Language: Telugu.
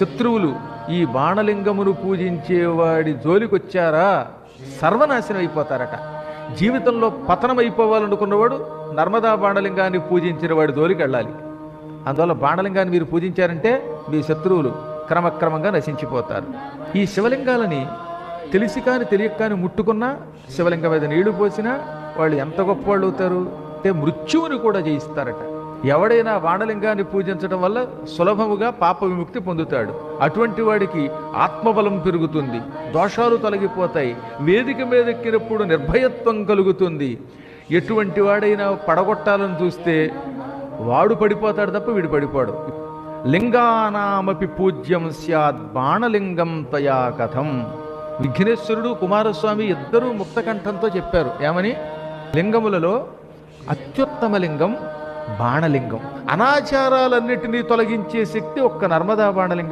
శత్రువులు ఈ బాణలింగమును పూజించేవాడి జోలికొచ్చారా సర్వనాశనం అయిపోతారట. జీవితంలో పతనం అయిపోవాలనుకున్నవాడు నర్మదా బాణలింగాన్ని పూజించిన వాడి జోలికి వెళ్ళాలి. అందువల్ల బాణలింగాన్ని మీరు పూజించారంటే మీ శత్రువులు క్రమక్రమంగా నశించిపోతారు. ఈ శివలింగాలని తెలిసి కాని తెలియక కాని ముట్టుకున్నా, శివలింగం మీద నీళ్లు పోసినా వాళ్ళు ఎంత గొప్పవాళ్ళు అవుతారు అంటే మృత్యువుని కూడా జయిస్తారట. ఎవడైనా బాణలింగాన్ని పూజించడం వల్ల సులభముగా పాప విముక్తి పొందుతాడు. అటువంటి వాడికి ఆత్మబలం పెరుగుతుంది, దోషాలు తొలగిపోతాయి, వేదిక మీద ఎక్కినప్పుడు నిర్భయత్వం కలుగుతుంది. ఎటువంటి వాడైనా పడగొట్టాలని చూస్తే వాడు పడిపోతాడు తప్ప వీడు పడిపోడు. లింగానామపి పూజ్యం స్యాద్ బాణలింగం తయా కథం. విఘ్నేశ్వరుడు కుమారస్వామి ఇద్దరూ ముక్తకంఠంతో చెప్పారు. ఏమని? లింగములలో అత్యుత్తమ లింగం బాణలింగం. అనాచారాలన్నిటినీ తొలగించే శక్తి ఒక్క నర్మదా బాణలింగం